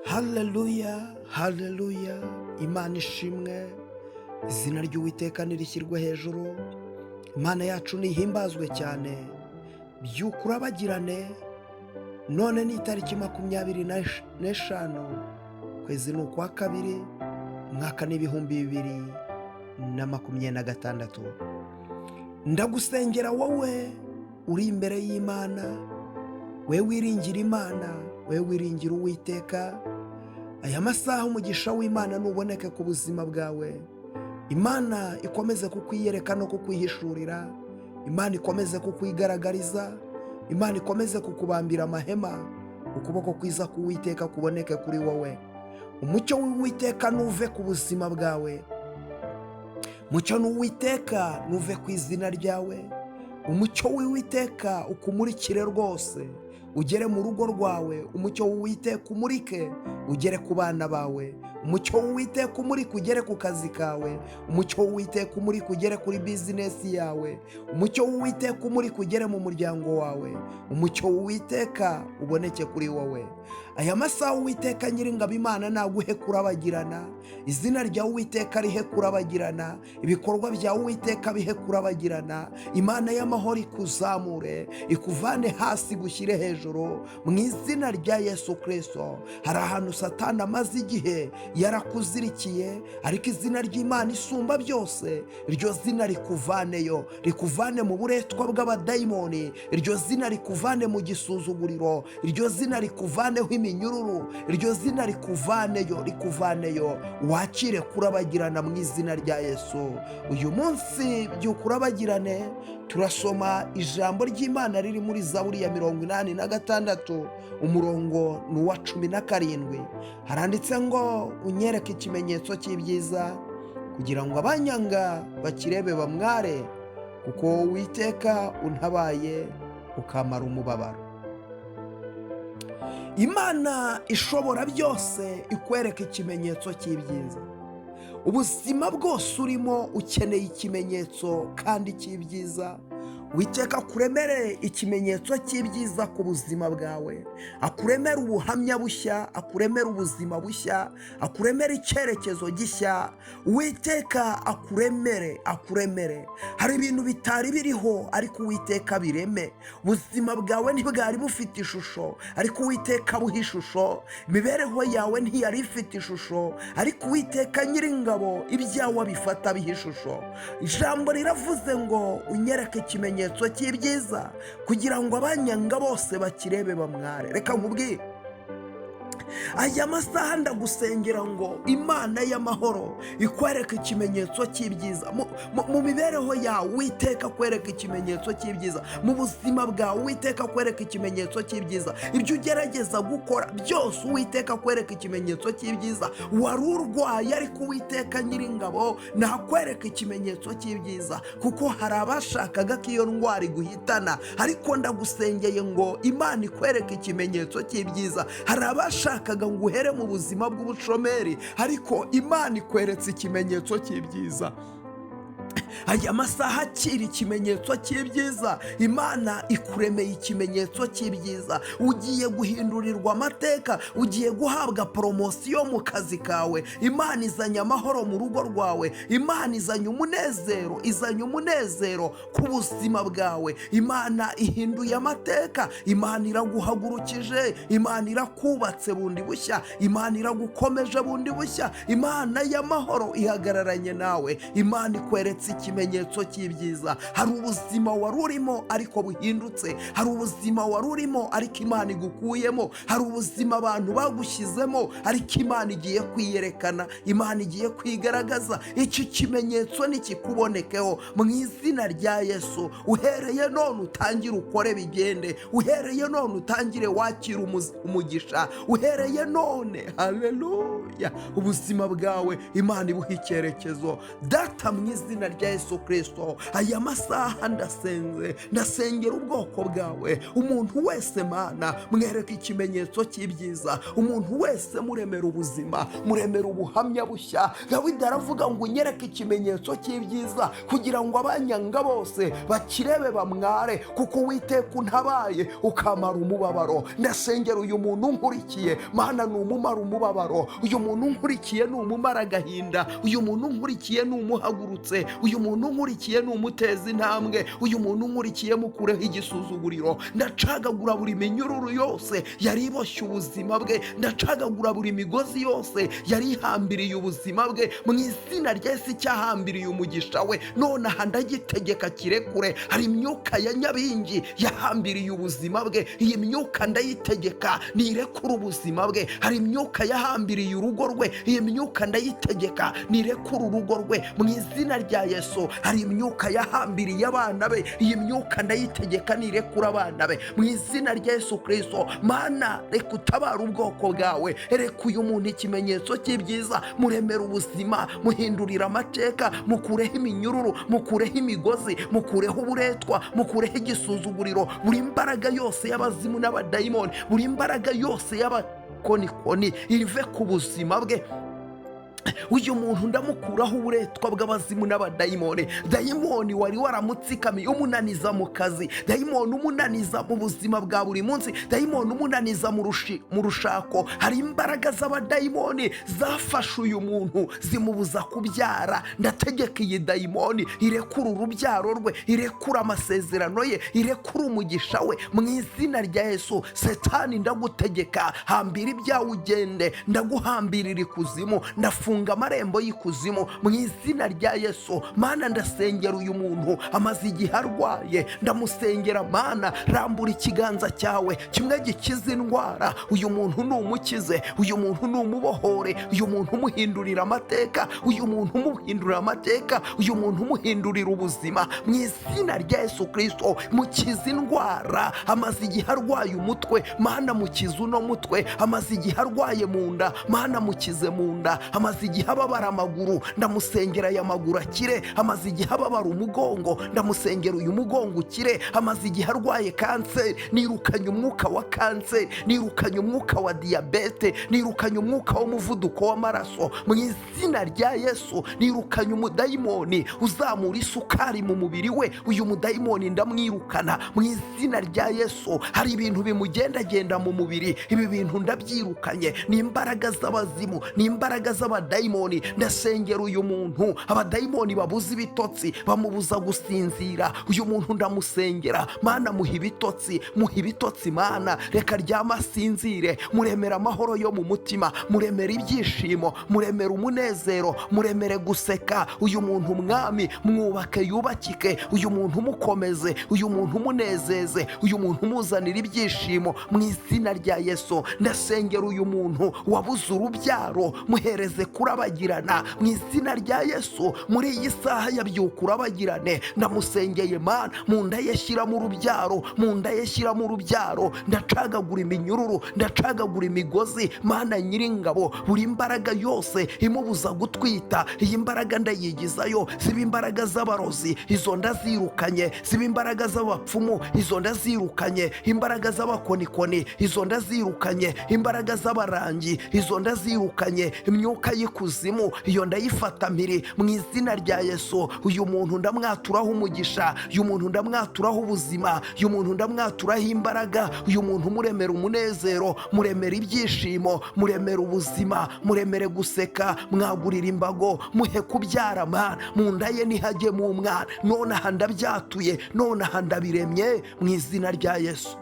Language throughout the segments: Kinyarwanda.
Haleluya, haleluya, Imana ishimwe, izina ry'Uwiteka nirishyirwe hejuru, Imana yacu nihimbazwe cyane, byuka urabagirane, none ni itariki 25 kwezi ni ukwa kabiri, umwaka ni 2026. Ndagusengera wowe uri imbere y'Imana, we wiringira Imana, we wiringira Uwiteka. Aya masaha umugisha w'Imana nuboneke ku buzima bwawe, Imana ikomeze kukwiyereka no kukwihishurira, Imana ikomeze kukwigaragariza, Imana ikomeze kukubambira amahema, ukuboko kwiza k'Uwiteka kuboneke kuri wowe. Umucyo w'Uwiteka nuve ku buzima bwawe, umucyo w'Uwiteka nuve ku izina ryawe, umucyo w'Uwiteka ukumurikire rwose, ugere mu rugo rwawe, umucyo w'Uwiteka umurike ugere ku bana bawe, umucyo w'Uwiteka umurike ugere ku kazi kawe, umucyo w'Uwiteka umurike ugere kuri bizinesi yawe, umucyo w'Uwiteka umurike ugere mu muryango wawe, umucyo w'Uwiteka uboneke kuri wowe. Aya masaha Uwiteka Nyiringabo Imana naguhe kurabagirana, izina rya Uwiteka rihe kurabagirana, ibikorwa bya Uwiteka bihe kurabagirana, Imana y'amahoro ikuzamure, ikuvane hasi gushyire hejuru mu izina rya Yesu Kristo. Hari ahantu Satani amaze igihe yarakuzirikiye, ariko izina ry'Imana isumba byose, iryo zina rikuvaneyo, rikuvane mu buretwa bw'abadayimoni, iryo zina rikuvane mu gisuzuguriro, iryo zina rikuvaneho iminyururu, iryo zina rikuvaneyo, wakire kurabagirana mu izina rya Yesu. Uyu munsi byuka urabagirane, turasoma ijambo ry'Imana riri muri Zaburi ya 86, umurongo ni uwa 17. Haranditse ngo unyereke ikimenyetso cy'ibyiza, kugira ngo abanyanga bakirebe bamware, kuko Uwiteka untabaye ukamara umubabaro. Imana ishobora byose ikwereka ikimenyetso cy'ibyiza. Ubuzima bwose urimo ukeneye ikimenyetso kandi cy'ibyiza. Uwiteka akuremere ikimenyetso cy'ibyiza ku buzima bwawe, akuremere ubuhamya bushya, akuremere ubuzima bushya, akuremere icyerekezo gishya. Uwiteka akuremere. Hari ibintu bitari biriho ariko Uwiteka bireme. Ubuzima bwawe ntibwari bufite ishusho ariko Uwiteka buha ishusho. Imibereho yawe ntiyari ifite ishusho ariko Uwiteka Nyiringabo ibyawe abifata biha ishusho. Ijambo riravuze ngo unyereke ikimenyetso cy'ibyiza, kugira ngo abanyanga bose bakirebe bamware. Reka nkubwire, aya masaha ndagusengera ngo Imana y'amahoro ikwereka ikimenyetso cy'ibyiza mu mibereho yawe. Uwiteka kwereka ikimenyetso cy'ibyiza mu buzima bwawe, Uwiteka kwereka ikimenyetso cy'ibyiza. Ibyo ugerageza gukora byose Uwiteka kwereka ikimenyetso cy'ibyiza. Wari urwaye ariko Uwiteka Nyiringabo nakwereka ikimenyetso cy'ibyiza, kuko hari abashakaga ko iyo ndwara iguhitana, ariko ndagusengeye ngo Imana ikwereka ikimenyetso cy'ibyiza. Hari abashakaga ngo uhere mu buzima bw'ubushomeri, ariko Imana ikweretse ikimenyetso cy'ibyiza. Aya masaha akira ikimenyetso cy'ibyiza. Imana ikuremeye ikimenyetso cy'ibyiza. Ugiye guhindurirwa amateka, ugiye guhabwa poromosiyo mu kazi kawe. Imana izanye amahoro mu rugo rwawe, Imana izanye umunezero ku buzima bwawe. Imana ihinduye amateka, Imana iraguhagurukije, Imana irakubatse bundi bushya, Imana iragukomeje bundi bushya. Imana y'amahoro ihagararanye nawe, Imana ikweretse ikimenyetso cy'ibyiza. Hari ubuzima wari urimo ariko buhindutse, hari ubuzima wari urimo ariko Imana igukuyemo, hari ubuzima abantu bagushyizemo ariko Imana igiye kwiyerekana, Imana igiye kwigaragaza. Iki kimenyetso nikikubonekeho mu izina rya Yesu. Uhereye none utangire ukore bigende, uhereye none utangire wakira umugisha, uhereye none. Haleluya. Ubuzima bwawe Imana ibuha icyerekezo. Data, mu izina rya Yesu Yesu Kristo, aya masaha ndasengera ubwoko bwawe. Umuntu wese Mana mwereka ikimenyetso cy'ibyiza, umuntu wese muremera ubuzima, muremera ubuhamya bushya. Dawidi aravuga ngo unyereke ikimenyetso cy'ibyiza kugira ngo abanyanga bose bakirebe bamware, kuko Uwiteka untabaye ukamara umubabaro. Ndasengera uyu muntu unkurikiye Mana, ni umumara umubabaro. Uyu muntu unkurikiye ni umumara agahinda. Uyu muntu unkurikiye ni umuhagurutse. Uyu muntu unkurikiye ni umuteza intambwe. Uyu muntu unkurikiye mukureho igisuzuguriro. Ndacagagura buri minyururu yose yari iboshye ubuzima bwe, ndacagagura buri migozi yose yari ihambiriye ubuzima bwe, mu izina rya Yesu cyahambiriye umugisha we, none aha ndagitegeka kirekure. Hari imyuka ya nyabingi yahambiriye ubuzima bwe, iyi myuka ndayitegeka nirekure ubuzima bwe. Hari imyuka yahambiriye urugo rwe, iyi myuka ndayitegeka nirekure urugo rwe mu izina rya Yesu. Hari imyuka yahambiriye abana be, iyi myuka ndayitegeka nirekure abana be mu izina rya Yesu Kristo. Mana, reka utabara ubwoko bwawe, reka uyu muntu ikimenyetso cy'ibyiza, muremera ubuzima, muhindurira amateka, mukureho iminyururu, mukureho imigozi, mukureho uburetwa, mukureho igisuzuguriro, buri mbaraga yose y'abazimu n'abadayimoni, buri mbaraga yose y'abakonikoni irive ku buzima bwe. Uyu muntu ndamukuraho uburetwa bw'abazimu n'abadayimoni. Dayimoni wari waramutsikamiye umunaniza mu kazi, dayimoni umunaniza mu buzima bwa buri munsi, dayimoni umunaniza mu rushako. Hari imbaraga z'abadayimoni zafashe uyu muntu zimubuza kubyara. Ndategeka iyi dayimoni irekura urubyaro rwe, irekura amasezerano ye, irekura umugisha we mu izina rya Yesu. Satani ndagutegeka, hambira ibyawe ugende, ndaguhambirira ikuzimu, ndafunga amarembo y'ikuzimu mu izina rya Yesu. Mana, ndasengera uyu muntu amaze igihe arwaye, ndamusengera Mana, rambura ikiganza cyawe kimwe gikiza indwara. Uyu muntu ni umukize, uyu muntu ni umubohore, uyu muntu umuhindurira amateka, uyu muntu umuhindurira amateka, uyu muntu umuhindurira ubuzima mu izina rya Yesu Kristo. Mukiza indwara, amaze igihe arwaye umutwe, Mana mukize uno mutwe. Amaze igihe arwaye mu nda, Mana mukize mu nda. Amaze igihe ababara amaguru, ndamusengera aya maguru akire. Amaze igihe ababara umugongo, ndamusengera uyu mugongo ukire. Amaze igihe arwaye kanseri, nirukanye umwuka wa kanseri, nirukanye umwuka wa diyabete, nirukanye umwuka w'umuvuduko w'amaraso mu izina rya Yesu. Nirukanye umudayimoni uzamura isukari mu mubiri we, uyu mudayimoni ndamwirukana mu izina rya Yesu. Hari ibintu bimugendagenda mu mubiri, ibi bintu ndabyirukanye. Ni imbaraga z'abazimu, ni imbaraga z'abadayimoni. Ndasengera uyu muntu, abadayimoni babuza ibitotsi, bamubuza gusinzira. Uyu muntu ndamusengera, Mana muha ibitotsi, muha ibitotsi Mana, reka ryama asinzire. Muremera amahoro yo mu mutima, muremera ibyishimo, muremera umunezero, muremere guseka. Uyu muntu Mwami mwubake yubakike, uyu muntu mukomeze, uyu muntu munezeze, uyu muntu muzanira ibyishimo mu izina rya Yesu. Ndasengera uyu muntu wabuze urubyaro, muhereze kurabagirana mu izina rya Yesu. Muri iyi saha yabyuka urabagirane. Ndamusengeye Mana, mu nda ye shyiramo urubyaro, mu nda ye shyiramo urubyaro. Ndacagagura iminyururu, ndacagagura imigozi Mana Nyiringabo. Buri imbaraga yose imubuza gutwita, iyi mbaraga ndayigizayo. Ziba imbaraga z'abarozi, izo ndazirukanye. Ziba imbaraga z'abapfumu, izo ndazirukanye. Imbaraga z'abakonikoni, izo ndazirukanye. Imbaraga z'abarangi, izo ndazirukanye. Imyuka y'ikuzimu, iyo ndayifata mpiri mu izina rya Yesu. Uyu muntu ndamwaturaho umugisha, uyu muntu ndamwaturaho ubuzima, uyu muntu ndamwaturaho imbaraga. Uyu muntu muremera umunezero, muremera ibyishimo, muremera ubuzima, muremere guseka, mwagurira imbago, muhe kubyara Mana. Mu nda ye nihajyemo umwana, none aha ndabyatuye, none aha ndabiremye mu izina rya Yesu.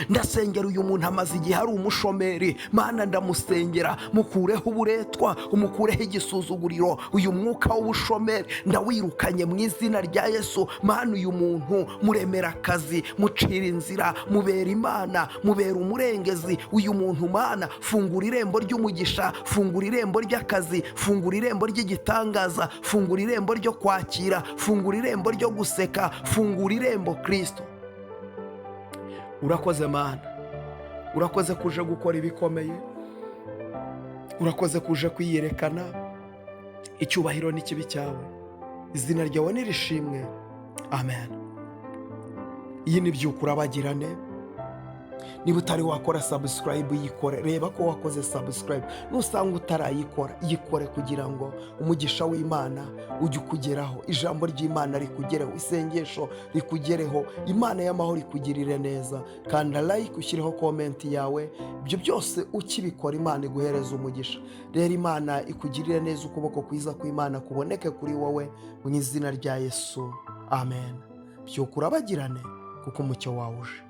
Ndasengera uyu muntu amaze igihe ari umushomeri, Mana ndamusengera, mukureho uburetwa, umukureho igisuzuguriro. Uyu mwuka w'ubushomeri ndawirukanye mu izina rya Yesu. Mana, uyu muntu muremera akazi, mucira inzira, mubera Imana, mubera umurengezi. Uyu muntu Mana, fungura irembo ry'umugisha, fungura irembo ry'akazi, fungura irembo ry'igitangaza, fungura irembo ryo kwakira, fungura irembo ryo guseka, fungura irembo Kristo. Urakoze Mana, urakoze kuje gukora ibikomeye, urakoze kuje kwiyerekana. Icyubahiro n'ikibi cyawe izina ryawe nirishimwe, amen. Iyi ni Byuka Urabagirane. Niba utari wakora subscribe yikore, reba ko wakoze subscribe. Nusanga utarayikora yikore kugira ngo umugisha w'Imana ujye ukugeraho, ijambo ry'Imana rikugereho, isengesho rikugereho, Imana y'amahoro ikugirire neza. Kanda like, ushyireho comment yawe, ibyo byose ukibikora Imana iguhereza umugisha. Rero Imana ikugirire neza, ukuboko kwiza kw'Imana kuboneke kuri wowe mu izina rya Yesu, amen. Byuka urabagirane kuko umucyo wawe uje.